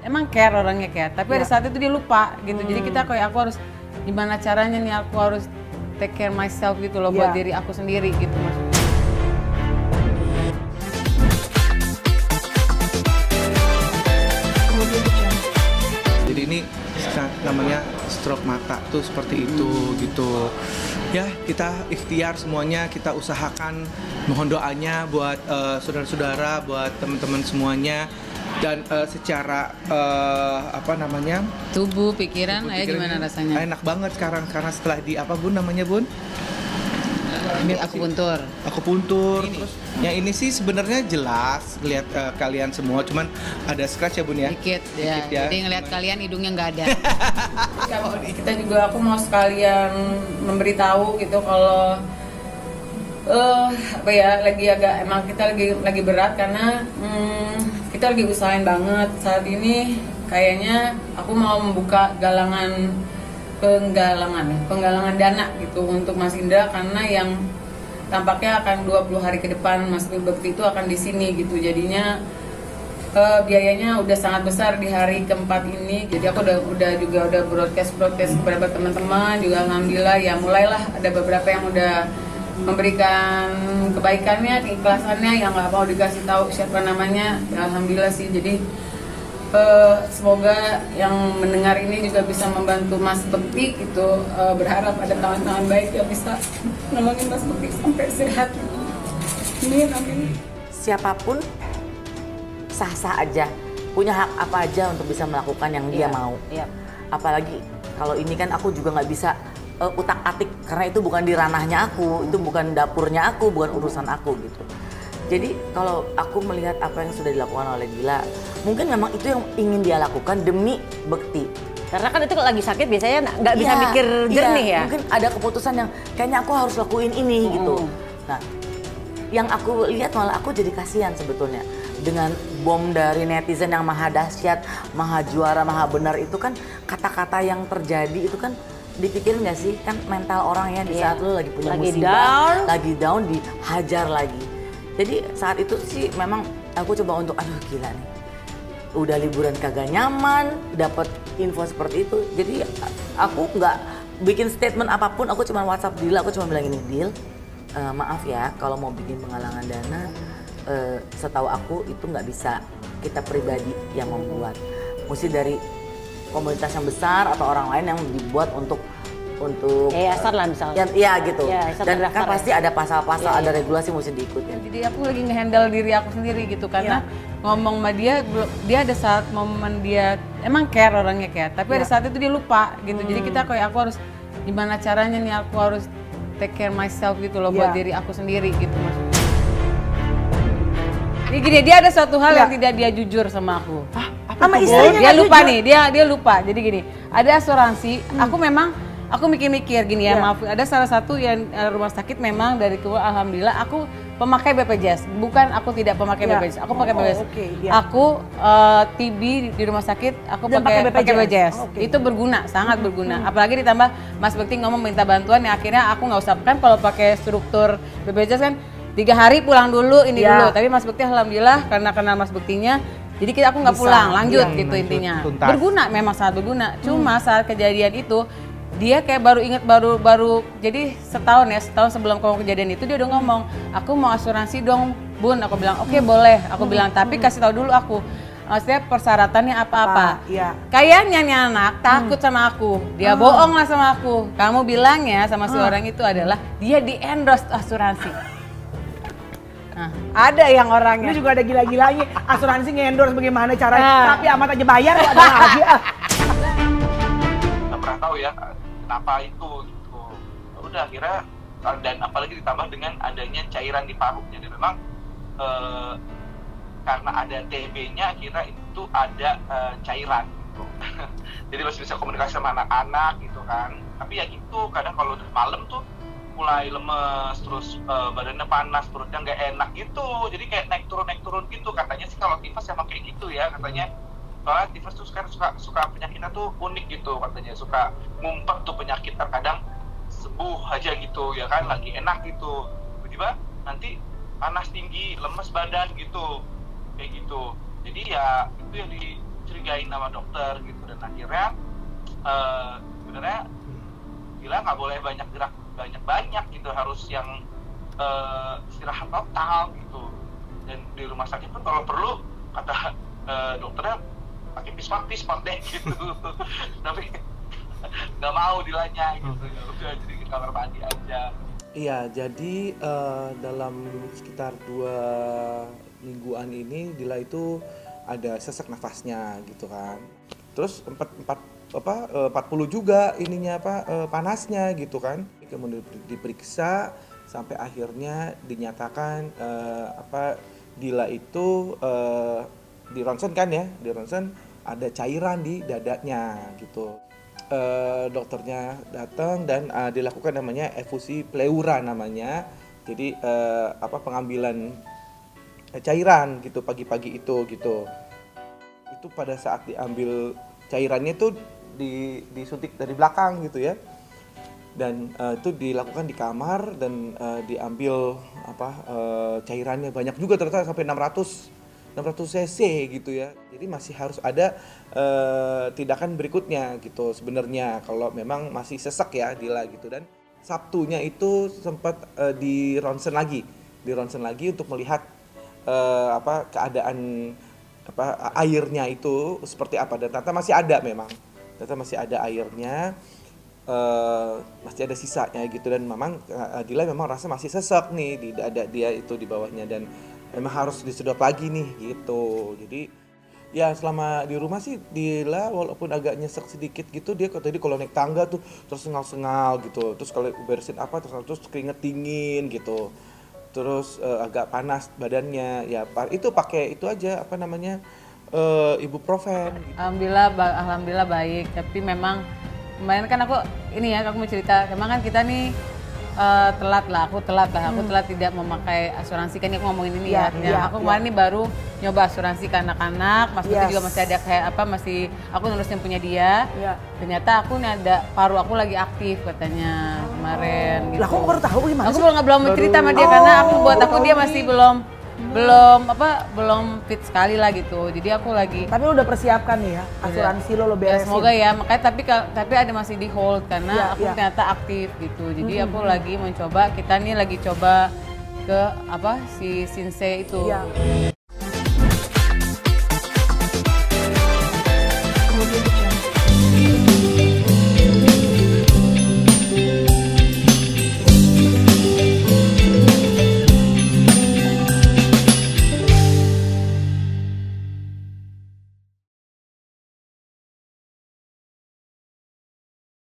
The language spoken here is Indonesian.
emang care orangnya care, tapi ada saat itu dia lupa gitu. Jadi kita kayak aku harus gimana caranya nih aku harus take care myself gitu loh buat diri aku sendiri gitu maksudnya. Jadi ini namanya stroke mata tuh seperti itu gitu. Ya kita ikhtiar semuanya, kita usahakan, mohon doanya buat saudara-saudara, buat teman-teman semuanya. Dan secara Tubuh, pikiran, gimana rasanya? enak banget sekarang karena setelah di apa Bun namanya Bun? Ini akupuntur. Akupuntur. Terus yang ini sih sebenarnya jelas lihat kalian semua, cuman ada scratch ya Bun ya. Dikit ya. Jadi ngeliat kalian hidungnya nggak ada. Kita juga aku mau sekalian memberitahu gitu kalau emang kita lagi berat karena kita lagi usahain banget saat ini. Kayaknya aku mau membuka penggalangan dana gitu untuk Mas Indra karena yang tampaknya akan 20 hari ke depan Mas Bekti itu akan di sini gitu. Jadinya biayanya udah sangat besar di hari keempat ini. Jadi aku udah broadcast kepada teman-teman juga, alhamdulillah ya mulailah ada beberapa yang udah memberikan kebaikannya, keikhlasannya yang nggak mau dikasih tahu siapa namanya. Ya, alhamdulillah sih. Jadi semoga yang mendengar ini juga bisa membantu Mas Bekti gitu. Berharap ada tangan-tangan baik yang bisa nolongin Mas Bekti sampai sehat. Amin. Siapapun sah-sah aja, punya hak apa aja untuk bisa melakukan yang dia mau. Apalagi kalau ini kan aku juga nggak bisa utak-atik karena itu bukan di ranahnya aku, itu bukan dapurnya aku, bukan urusan aku gitu. Jadi kalau aku melihat apa yang sudah dilakukan oleh Dila, mungkin memang itu yang ingin dia lakukan demi Bekti. Karena kan itu kalau lagi sakit biasanya nggak bisa mikir jernih ya. Mungkin ada keputusan yang kayaknya aku harus lakuin ini gitu. Nah, yang aku lihat malah aku jadi kasihan sebetulnya dengan bom dari netizen yang maha dahsyat, maha juara, maha benar itu kan kata-kata yang terjadi itu kan dipikirin nggak sih kan mental orang ya di saat lu lagi punya musibah, lagi down dihajar lagi. Jadi saat itu sih memang aku coba untuk aduh gila nih. Udah liburan kagak nyaman, dapat info seperti itu. Jadi aku nggak bikin statement apapun, aku cuma WhatsApp Dila, aku cuma bilang ini, Dil, maaf ya kalau mau bikin penggalangan dana, setahu aku itu nggak bisa kita pribadi yang membuat. Mesti dari komunitas yang besar atau orang lain yang dibuat untuk yayasan lah misalnya. Iya gitu. Dan kan ya. pasti ada pasal-pasal, ada regulasi mesti diikutin. Jadi aku lagi ngehandle diri aku sendiri gitu karena ngomong sama dia ada saat momen dia emang care orangnya care, tapi ada saat itu dia lupa gitu. Jadi kita kayak aku harus gimana caranya nih aku harus take care myself gitu loh buat diri aku sendiri gitu maksudnya. Jadi gini, dia ada suatu hal yang tidak dia jujur sama aku. Sama istrinya Dia lupa nih, dia lupa. Jadi gini, ada asuransi, aku mikir-mikir gini ya, maaf, ada salah satu yang rumah sakit memang dari keluar, alhamdulillah aku pemakai BPJS, bukan aku tidak pemakai BPJS, aku pakai BPJS. Aku TB di rumah sakit, aku pakai BPJS. Itu berguna, sangat berguna. Apalagi ditambah Mas Bekti ngomong minta bantuan, ya akhirnya aku nggak usah, kan kalau pakai struktur BPJS kan 3 hari pulang dulu ini dulu. Tapi Mas Bekti alhamdulillah karena kenal Mas Bektinya, jadi aku nggak pulang, lanjut gitu intinya. Tuntas. Berguna, memang sangat berguna. Cuma saat kejadian itu dia kayak baru inget baru jadi setahun sebelum kejadian itu dia udah ngomong, aku mau asuransi dong Bun. Aku bilang oke, boleh, aku bilang tapi kasih tahu dulu aku maksudnya persyaratannya apa-apa. Kayaknya nih anak takut sama aku, dia bohong lah sama aku. Kamu bilang ya sama si orang itu adalah dia di endorse asuransi. Nah, ada yang orangnya Ini juga ada gila-gilanya, asuransi nge-endorse bagaimana caranya, tapi amat aja bayar kok ada lagi. Nggak pernah tahu ya kenapa itu gitu. Udah akhirnya, dan apalagi ditambah dengan adanya cairan di parunya, dan memang karena ada TB-nya akhirnya itu ada cairan gitu. Jadi masih bisa komunikasi sama anak-anak gitu kan. Tapi ya gitu, kadang kalau udah malam tuh mulai lemes, terus badannya panas, perutnya nggak enak gitu. Jadi kayak naik turun gitu. Katanya sih kalau tifus emang kayak gitu ya katanya. Soalnya tifus tuh sekarang suka penyakitnya tuh unik gitu katanya. Suka ngumpet tuh penyakit, terkadang sembuh aja gitu ya kan, lagi enak gitu. Tiba-tiba nanti panas tinggi, lemes badan gitu. Kayak gitu. Jadi ya itu yang curigain sama dokter gitu, dan akhirnya sebenarnya Gila nggak boleh banyak gerak banyak gitu, harus yang istirahat total gitu. Dan di rumah sakit pun kalau perlu kata dokternya pakai pismat deh gitu. Tapi nggak mau Dilanya gitu, ya udah jadi ke kamar mandi aja. Iya, jadi dalam sekitar 2 mingguan ini Dila itu ada sesak nafasnya gitu kan. Terus 40 juga ininya panasnya gitu kan. Kemudian diperiksa sampai akhirnya dinyatakan Dila itu di ronsen kan ya, di ronsen ada cairan di dadanya gitu. Dokternya datang dan dilakukan namanya efusi pleura namanya. Jadi pengambilan cairan gitu pagi-pagi itu gitu. Itu pada saat diambil cairannya itu disuntik dari belakang gitu ya. Dan itu dilakukan di kamar dan diambil cairannya banyak juga, ternyata sampai 600 cc gitu ya. Jadi masih harus ada tindakan berikutnya gitu sebenarnya kalau memang masih sesek ya Dila gitu. Dan Sabtunya itu sempat di ronsen lagi untuk melihat keadaan airnya itu seperti apa, dan ternyata masih ada, memang ternyata masih ada airnya, masih ada sisanya gitu. Dan memang Dila memang rasa masih sesek nih di dada dia itu di bawahnya, dan memang harus disedot lagi nih gitu. Jadi ya selama di rumah sih Dila walaupun agak nyesek sedikit gitu, dia tadi kalau naik tangga tuh terus sengal-sengal gitu, terus kalau beresin terus keringet dingin gitu, terus agak panas badannya ya. Itu pakai itu aja ibuprofen gitu. Alhamdulillah baik, tapi memang kemarin kan aku mau cerita, memang kan kita nih aku telat tidak memakai asuransi, kan aku ngomongin ini aku kemarin nih baru nyoba asuransi ke anak-anak, Mas Putri juga masih ada aku nurusin punya dia, ternyata aku nih ada paru aku lagi aktif katanya kemarin gitu. Lah kok baru tahu gimana Aku sih? belum cerita sama dia karena dia masih belum fit sekali lah gitu, jadi aku lagi. Tapi lo udah persiapkan nih ya, asuransi lo beresin. Semoga ya, makanya tapi ada masih di hold karena aku ternyata aktif gitu. Jadi aku lagi mencoba, kita nih lagi coba ke si Sinse itu.